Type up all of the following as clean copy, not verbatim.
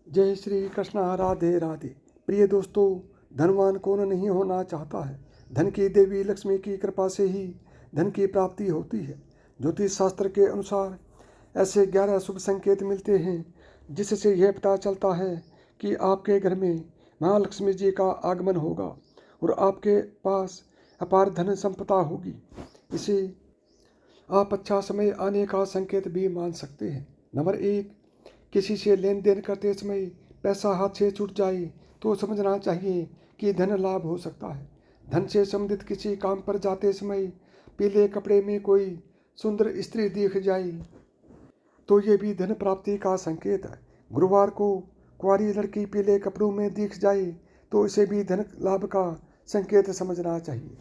जय श्री कृष्ण। राधे राधे। प्रिय दोस्तों, धनवान कौन नहीं होना चाहता है। धन की देवी लक्ष्मी की कृपा से ही धन की प्राप्ति होती है। ज्योतिष शास्त्र के अनुसार ऐसे 11 शुभ संकेत मिलते हैं जिससे यह पता चलता है कि आपके घर में महालक्ष्मी जी का आगमन होगा और आपके पास अपार धन संपदा होगी। इसे आप अच्छा समय आने का संकेत भी मान सकते हैं। नंबर 1, किसी से लेन देन करते समय पैसा हाथ से छूट जाए तो समझना चाहिए कि धन लाभ हो सकता है। धन से संबंधित किसी काम पर जाते समय पीले कपड़े में कोई सुंदर स्त्री दिख जाए तो ये भी धन प्राप्ति का संकेत है। गुरुवार को कुंवारी लड़की पीले कपड़ों में दिख जाए तो इसे भी धन लाभ का संकेत समझना चाहिए।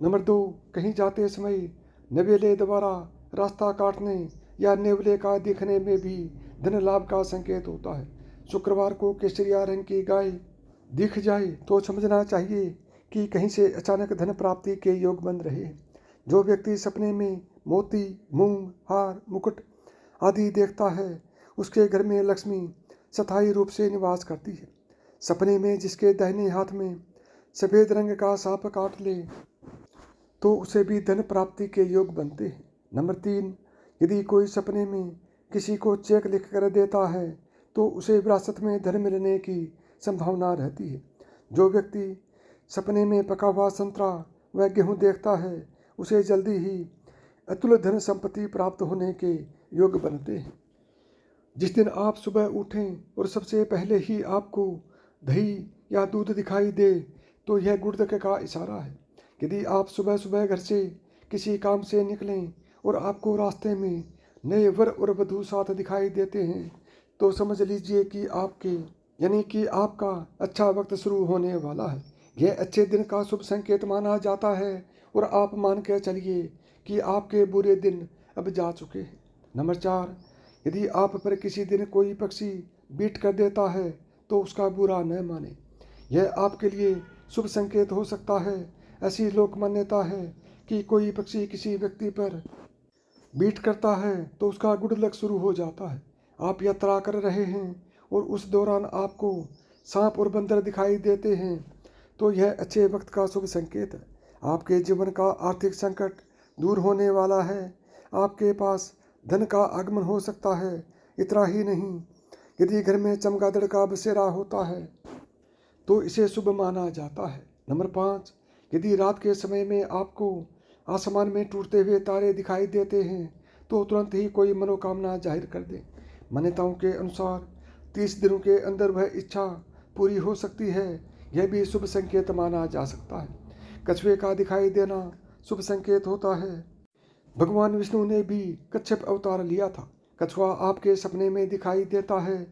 नंबर 2, कहीं जाते समय नवेले द्वारा रास्ता काटने या नेवले का दिखने में भी धन लाभ का संकेत होता है। शुक्रवार को केसरिया रंग की गाय दिख जाए तो समझना चाहिए कि कहीं से अचानक धन प्राप्ति के योग बन रहे हैं। जो व्यक्ति सपने में मोती, मूंग, हार, मुकुट आदि देखता है उसके घर में लक्ष्मी स्थायी रूप से निवास करती है। सपने में जिसके दाहिने हाथ में सफ़ेद रंग का सांप काट ले तो उसे भी धन प्राप्ति के योग बनते हैं। नंबर 3, यदि कोई सपने में किसी को चेक लिख कर देता है तो उसे विरासत में धन मिलने की संभावना रहती है। जो व्यक्ति सपने में पका हुआ संतरा व गेहूँ देखता है उसे जल्दी ही अतुल धन संपत्ति प्राप्त होने के योग बनते हैं। जिस दिन आप सुबह उठें और सबसे पहले ही आपको दही या दूध दिखाई दे तो यह गुरुदक का इशारा है। यदि आप सुबह सुबह घर से किसी काम से निकलें और आपको रास्ते में नए वर और वधू साथ दिखाई देते हैं तो समझ लीजिए कि आपका अच्छा वक्त शुरू होने वाला है। यह अच्छे दिन का शुभ संकेत माना जाता है और आप मान के चलिए कि आपके बुरे दिन अब जा चुके हैं। नंबर 4, यदि आप पर किसी दिन कोई पक्षी बीट कर देता है तो उसका बुरा न माने। यह आपके लिए शुभ संकेत हो सकता है। ऐसी लोक मान्यता है कि कोई पक्षी किसी व्यक्ति पर बीट करता है तो उसका गुड लक शुरू हो जाता है। आप यात्रा कर रहे हैं और उस दौरान आपको सांप और बंदर दिखाई देते हैं तो यह अच्छे वक्त का शुभ संकेत है। आपके जीवन का आर्थिक संकट दूर होने वाला है। आपके पास धन का आगमन हो सकता है। इतना ही नहीं, यदि घर में चमगादड़ का बसेरा होता है तो इसे शुभ माना जाता है। नंबर 5, यदि रात के समय में आपको आसमान में टूटते हुए तारे दिखाई देते हैं तो तुरंत ही कोई मनोकामना जाहिर कर दें। मान्यताओं के अनुसार 30 दिनों के अंदर वह इच्छा पूरी हो सकती है। यह भी शुभ संकेत माना जा सकता है। कछुए का दिखाई देना शुभ संकेत होता है। भगवान विष्णु ने भी कच्छप अवतार लिया था। कछुआ आपके सपने में दिखाई देता है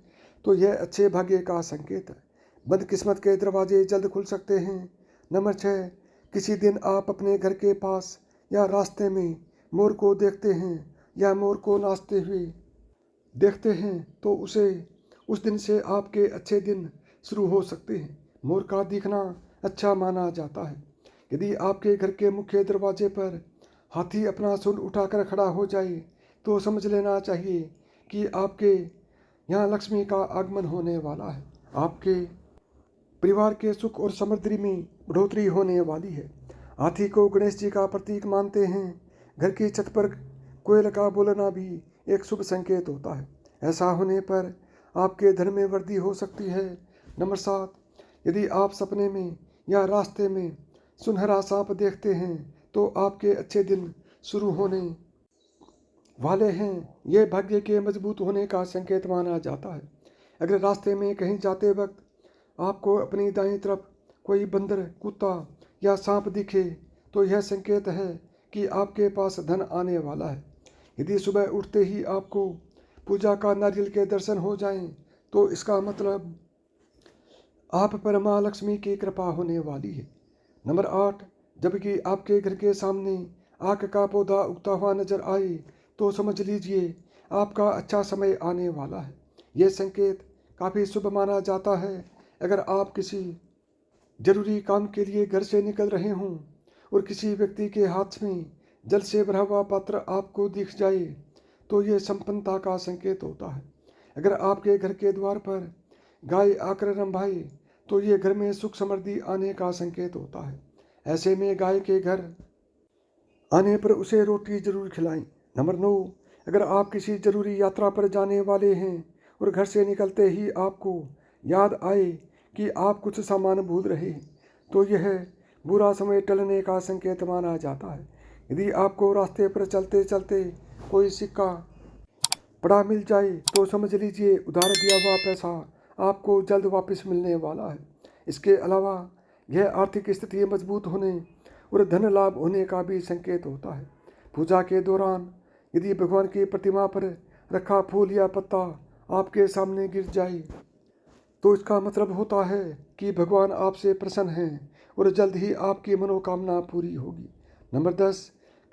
तो यह अच्छे भाग्य का संकेत है। बदकिस्मत के दरवाजे जल्द खुल सकते हैं। नंबर 6, किसी दिन आप अपने घर के पास या रास्ते में मोर को देखते हैं या मोर को नाचते हुए देखते हैं तो उस दिन से आपके अच्छे दिन शुरू हो सकते हैं। मोर का दिखना अच्छा माना जाता है। यदि आपके घर के मुख्य दरवाजे पर हाथी अपना सूंड उठाकर खड़ा हो जाए तो समझ लेना चाहिए कि आपके यहाँ लक्ष्मी का आगमन होने वाला है। आपके परिवार के सुख और समृद्धि में बढ़ोतरी होने वाली है। हाथी को गणेश जी का प्रतीक मानते हैं। घर की छत पर कोयल का बोलना भी एक शुभ संकेत होता है। ऐसा होने पर आपके धन में वृद्धि हो सकती है। नंबर 7, यदि आप सपने में या रास्ते में सुनहरा सांप देखते हैं तो आपके अच्छे दिन शुरू होने वाले हैं। यह भाग्य के मजबूत होने का संकेत माना जाता है। अगर रास्ते में कहीं जाते वक्त आपको अपनी दाईं तरफ कोई बंदर, कुत्ता या सांप दिखे तो यह संकेत है कि आपके पास धन आने वाला है। यदि सुबह उठते ही आपको पूजा का नारियल के दर्शन हो जाएं तो इसका मतलब आप पर माँ लक्ष्मी की कृपा होने वाली है। नंबर 8, जबकि आपके घर के सामने आक का पौधा उगता हुआ नजर आए तो समझ लीजिए आपका अच्छा समय आने वाला है। यह संकेत काफ़ी शुभ माना जाता है। अगर आप किसी जरूरी काम के लिए घर से निकल रहे हों और किसी व्यक्ति के हाथ में जल से भरा हुआ पात्र आपको दिख जाए तो ये संपन्नता का संकेत होता है। अगर आपके घर के द्वार पर गाय आकर रंभाए तो ये घर में सुख समृद्धि आने का संकेत होता है। ऐसे में गाय के घर आने पर उसे रोटी जरूर खिलाएं। नंबर 9, अगर आप किसी जरूरी यात्रा पर जाने वाले हैं और घर से निकलते ही आपको याद आए कि आप कुछ सामान भूल रहे हैं तो यह बुरा समय टलने का संकेत माना जाता है। यदि आपको रास्ते पर चलते चलते कोई सिक्का पड़ा मिल जाए तो समझ लीजिए उधार दिया हुआ पैसा आपको जल्द वापस मिलने वाला है। इसके अलावा यह आर्थिक स्थिति मजबूत होने और धन लाभ होने का भी संकेत होता है। पूजा के दौरान यदि भगवान की प्रतिमा पर रखा फूल या पत्ता आपके सामने गिर जाए तो इसका मतलब होता है कि भगवान आपसे प्रसन्न हैं और जल्द ही आपकी मनोकामना पूरी होगी। नंबर 10,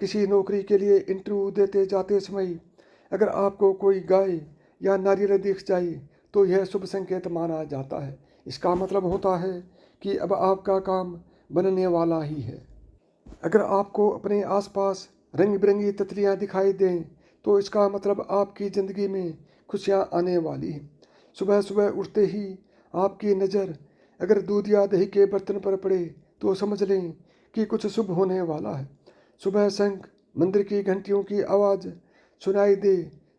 किसी नौकरी के लिए इंटरव्यू देते जाते समय अगर आपको कोई गाय या नारियल दिख जाए तो यह शुभ संकेत माना जाता है। इसका मतलब होता है कि अब आपका काम बनने वाला ही है। अगर आपको अपने आसपास रंग बिरंगी तितलियां दिखाई दें तो इसका मतलब आपकी ज़िंदगी में खुशियां आने वाली हैं। सुबह सुबह उठते ही आपकी नज़र अगर दूध या दही के बर्तन पर पड़े तो समझ लें कि कुछ शुभ होने वाला है। सुबह शंख मंदिर की घंटियों की आवाज़ सुनाई दे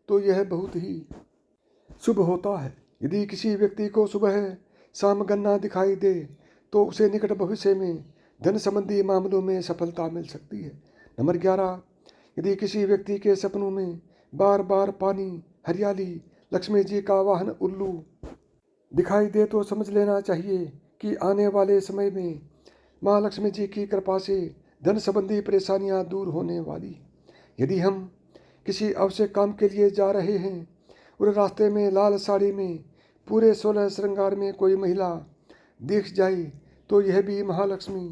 तो यह बहुत ही शुभ होता है। यदि किसी व्यक्ति को सुबह शाम गन्ना दिखाई दे तो उसे निकट भविष्य में धन संबंधी मामलों में सफलता मिल सकती है। नंबर 11, यदि किसी व्यक्ति के सपनों में बार बार पानी, हरियाली, लक्ष्मी जी का वाहन उल्लू दिखाई दे तो समझ लेना चाहिए कि आने वाले समय में माँ लक्ष्मी जी की कृपा से धन संबंधी परेशानियां दूर होने वाली। यदि हम किसी आवश्यक काम के लिए जा रहे हैं और रास्ते में लाल साड़ी में पूरे 16 श्रृंगार में कोई महिला दिख जाए तो यह भी महालक्ष्मी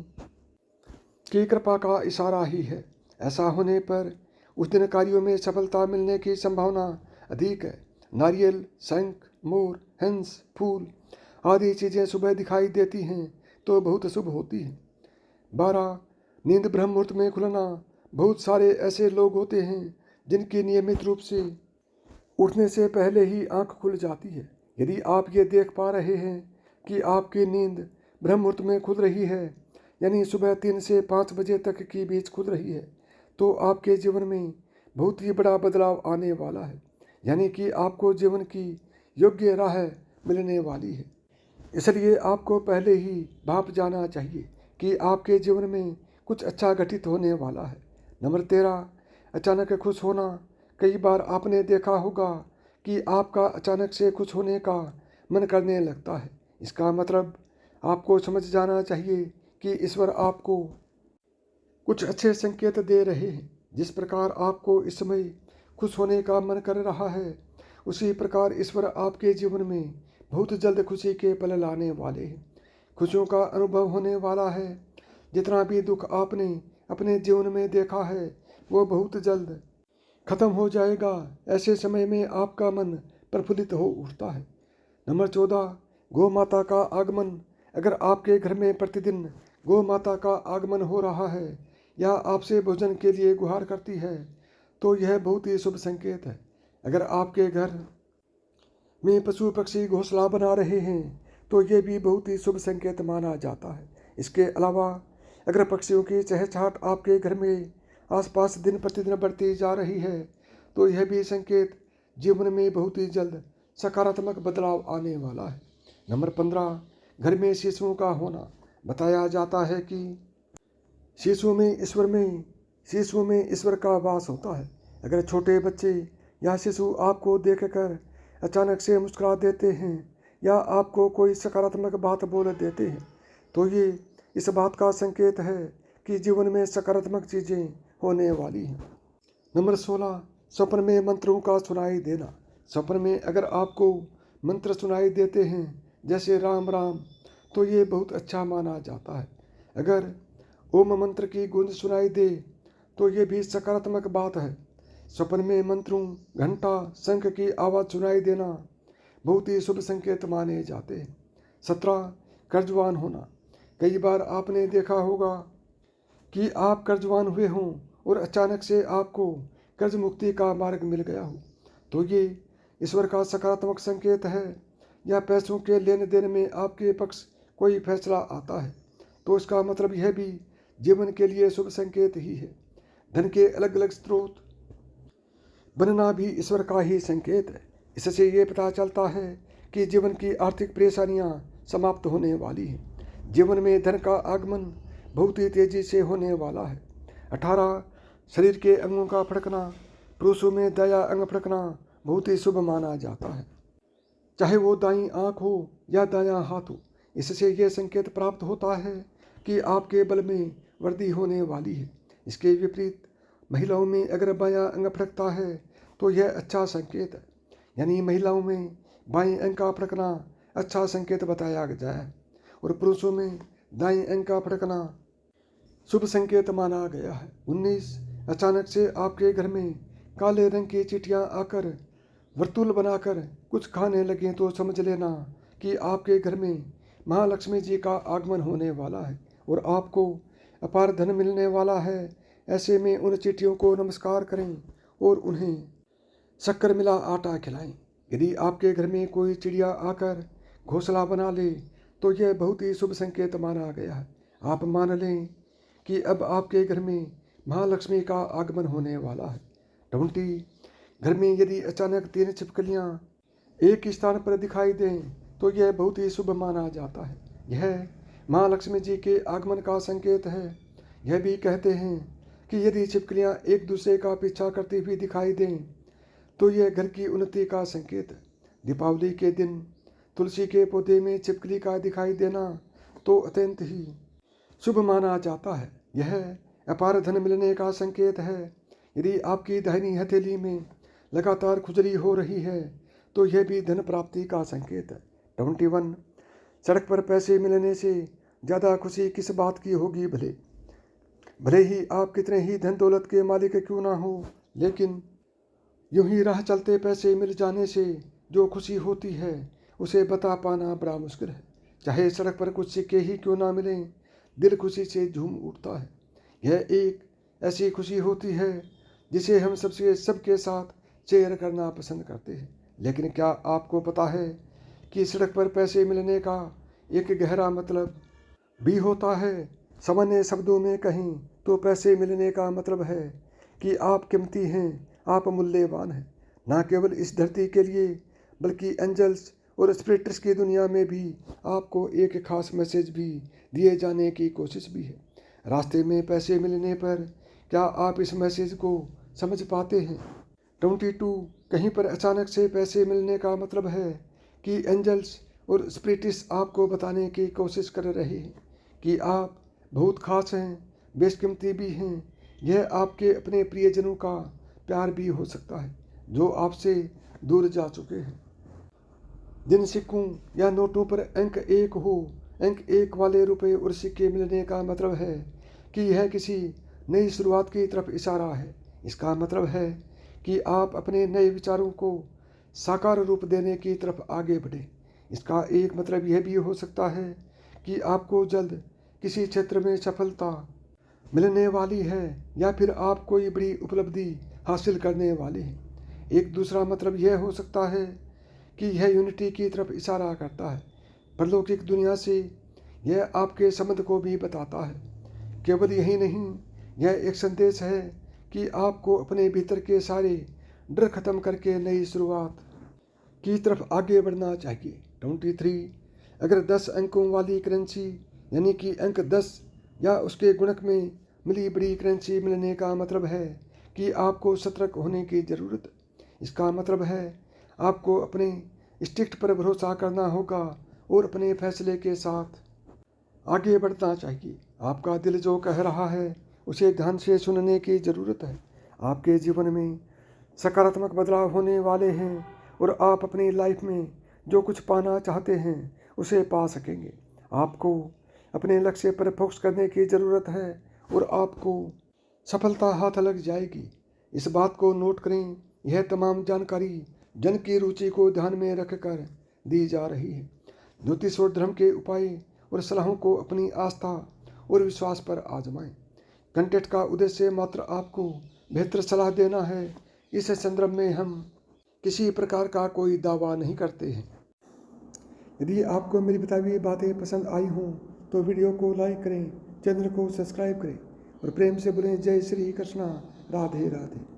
की कृपा का इशारा ही है। ऐसा होने पर उस दिन कार्यों में सफलता मिलने की संभावना अधिक है। नारियल, शंख, मोर, हंस, फूल आदि चीज़ें सुबह दिखाई देती हैं तो बहुत शुभ होती हैं। 12, नींद ब्रह्म मुहूर्त में खुलना। बहुत सारे ऐसे लोग होते हैं जिनकी नियमित रूप से उठने से पहले ही आंख खुल जाती है। यदि आप ये देख पा रहे हैं कि आपकी नींद ब्रह्म मुहूर्त में खुल रही है यानी सुबह 3 से 5 बजे तक के बीच खुल रही है तो आपके जीवन में बहुत ही बड़ा बदलाव आने वाला है, यानी कि आपको जीवन की योग्य राह मिलने वाली है। इसलिए आपको पहले ही भाप जाना चाहिए कि आपके जीवन में कुछ अच्छा घटित होने वाला है। नंबर 13, अचानक खुश होना। कई बार आपने देखा होगा कि आपका अचानक से खुश होने का मन करने लगता है। इसका मतलब आपको समझ जाना चाहिए कि ईश्वर आपको कुछ अच्छे संकेत दे रहे हैं। जिस प्रकार आपको इस समय खुश होने का मन कर रहा है उसी प्रकार ईश्वर आपके जीवन में बहुत जल्द खुशी के पल लाने वाले हैं। खुशियों का अनुभव होने वाला है। जितना भी दुख आपने अपने जीवन में देखा है वो बहुत जल्द खत्म हो जाएगा। ऐसे समय में आपका मन प्रफुल्लित हो उठता है। नंबर 14, गौ माता का आगमन। अगर आपके घर में प्रतिदिन गौ माता का आगमन हो रहा है या आपसे भोजन के लिए गुहार करती है तो यह बहुत ही शुभ संकेत है। अगर आपके घर में पशु पक्षी घोंसला बना रहे हैं तो ये भी बहुत ही शुभ संकेत माना जाता है। इसके अलावा अगर पक्षियों की चहचहाट आपके घर में आसपास दिन प्रतिदिन बढ़ती जा रही है तो यह भी संकेत जीवन में बहुत ही जल्द सकारात्मक बदलाव आने वाला है। नंबर 15, घर में शिशुओं का होना। बताया जाता है कि शिशु में ईश्वर का वास होता है। अगर छोटे बच्चे या शिशु आपको देखकर अचानक से मुस्कुरा देते हैं या आपको कोई सकारात्मक बात बोल देते हैं तो ये इस बात का संकेत है कि जीवन में सकारात्मक चीज़ें होने वाली हैं। नंबर 16, स्वप्न में मंत्रों का सुनाई देना। स्वप्न में अगर आपको मंत्र सुनाई देते हैं जैसे राम राम तो ये बहुत अच्छा माना जाता है। अगर ओम मंत्र की गूंज सुनाई दे तो ये भी सकारात्मक बात है। स्वप्न में मंत्रों, घंटा, शंख की आवाज़ सुनाई देना बहुत ही शुभ संकेत माने जाते हैं। 17, कर्जवान होना। कई बार आपने देखा होगा कि आप कर्जवान हुए हों और अचानक से आपको कर्ज मुक्ति का मार्ग मिल गया हो तो ये ईश्वर का सकारात्मक संकेत है या पैसों के लेन देन में आपके पक्ष कोई फैसला आता है तो इसका मतलब यह भी जीवन के लिए शुभ संकेत ही है। धन के अलग अलग स्रोत बनना भी ईश्वर का ही संकेत है। इससे ये पता चलता है कि जीवन की आर्थिक परेशानियां समाप्त होने वाली हैं। जीवन में धन का आगमन बहुत ही तेजी से होने वाला है। 18 शरीर के अंगों का फड़कना, पुरुषों में दायां अंग फड़कना बहुत ही शुभ माना जाता है, चाहे वो दाईं आंख हो या दायां हाथ हो। इससे यह संकेत प्राप्त होता है कि आपके बल में वृद्धि होने वाली है। इसके विपरीत महिलाओं में अगर बायां अंग फड़कता है तो यह अच्छा संकेत है, यानी महिलाओं में बाएं अंग का फड़कना अच्छा संकेत बताया गया है और पुरुषों में दाएं अंग का फड़कना शुभ संकेत माना गया है। 19 अचानक से आपके घर में काले रंग की चींटियां आकर वर्तुल बनाकर कुछ खाने लगें तो समझ लेना कि आपके घर में महालक्ष्मी जी का आगमन होने वाला है और आपको अपार धन मिलने वाला है। ऐसे में उन चींटियों को नमस्कार करें और उन्हें शक्कर मिला आटा खिलाएं। यदि आपके घर में कोई चिड़िया आकर घोंसला बना ले तो यह बहुत ही शुभ संकेत माना गया है। आप मान लें कि अब आपके घर में महालक्ष्मी का आगमन होने वाला है। 20 घर में यदि अचानक 3 छिपकलियाँ एक स्थान पर दिखाई दें तो यह बहुत ही शुभ माना जाता है। यह महालक्ष्मी जी के आगमन का संकेत है। यह भी कहते हैं कि यदि छिपकलियाँ एक दूसरे का पीछा करती हुई दिखाई दें तो यह घर की उन्नति का संकेत है। दीपावली के दिन तुलसी के पौधे में छिपकली का दिखाई देना तो अत्यंत ही शुभ माना जाता है। यह अपार धन मिलने का संकेत है। यदि आपकी दाहिनी हथेली में लगातार खुजली हो रही है तो यह भी धन प्राप्ति का संकेत है। 21 सड़क पर पैसे मिलने से ज़्यादा खुशी किस बात की होगी। भले ही आप कितने ही धन दौलत के मालिक क्यों ना हो, लेकिन यूं ही राह चलते पैसे मिल जाने से जो खुशी होती है उसे बता पाना बड़ा मुश्किल है। चाहे सड़क पर कुछ सिक्के ही क्यों ना मिलें, दिल खुशी से झूम उठता है। यह एक ऐसी खुशी होती है जिसे हम सबके साथ शेयर करना पसंद करते हैं। लेकिन क्या आपको पता है कि सड़क पर पैसे मिलने का एक गहरा मतलब भी होता है। सामान्य शब्दों में कहें तो पैसे मिलने का मतलब है कि आप कीमती हैं, आप मूल्यवान हैं, ना केवल इस धरती के लिए बल्कि एंजल्स और स्पिरिट्स की दुनिया में भी आपको एक खास मैसेज भी दिए जाने की कोशिश भी है। रास्ते में पैसे मिलने पर क्या आप इस मैसेज को समझ पाते हैं। 22 कहीं पर अचानक से पैसे मिलने का मतलब है कि एंजल्स और स्पिरिट्स आपको बताने की कोशिश कर रहे हैं कि आप बहुत खास हैं, बेशकीमती भी हैं। यह आपके अपने प्रियजनों का प्यार भी हो सकता है जो आपसे दूर जा चुके हैं। जिन सिक्कों या नोटों पर अंक 1 हो, अंक 1 वाले रुपए और सिक्के मिलने का मतलब है कि यह किसी नई शुरुआत की तरफ इशारा है। इसका मतलब है कि आप अपने नए विचारों को साकार रूप देने की तरफ आगे बढ़ें। इसका एक मतलब यह भी हो सकता है कि आपको जल्द किसी क्षेत्र में सफलता मिलने वाली है या फिर आप कोई बड़ी उपलब्धि हासिल करने वाले हैं। एक दूसरा मतलब यह हो सकता है कि यह यूनिटी की तरफ इशारा करता है। परलौकिक दुनिया से यह आपके संबंध को भी बताता है। केवल यही नहीं, यह एक संदेश है कि आपको अपने भीतर के सारे डर खत्म करके नई शुरुआत की तरफ आगे बढ़ना चाहिए। 23 अगर 10 अंकों वाली करेंसी यानी कि अंक 10 या उसके गुणक में मिली बड़ी करेंसी मिलने का मतलब है कि आपको सतर्क होने की ज़रूरत है। इसका मतलब है आपको अपने इंस्टिंक्ट पर भरोसा करना होगा और अपने फैसले के साथ आगे बढ़ना चाहिए। आपका दिल जो कह रहा है उसे ध्यान से सुनने की ज़रूरत है। आपके जीवन में सकारात्मक बदलाव होने वाले हैं और आप अपनी लाइफ में जो कुछ पाना चाहते हैं उसे पा सकेंगे। आपको अपने लक्ष्य पर फोकस करने की ज़रूरत है और आपको सफलता हाथ लग जाएगी। इस बात को नोट करें, यह तमाम जानकारी जन की रुचि को ध्यान में रखकर दी जा रही है। ज्योतिष और धर्म के उपाय और सलाहों को अपनी आस्था और विश्वास पर आजमाएं। कंटेंट का उद्देश्य मात्र आपको बेहतर सलाह देना है। इस संदर्भ में हम किसी प्रकार का कोई दावा नहीं करते हैं। यदि आपको मेरी बताई हुई बातें पसंद आई हों तो वीडियो को लाइक करें, चैनल को सब्सक्राइब करें और प्रेम से बोलें जय श्री कृष्णा, राधे राधे।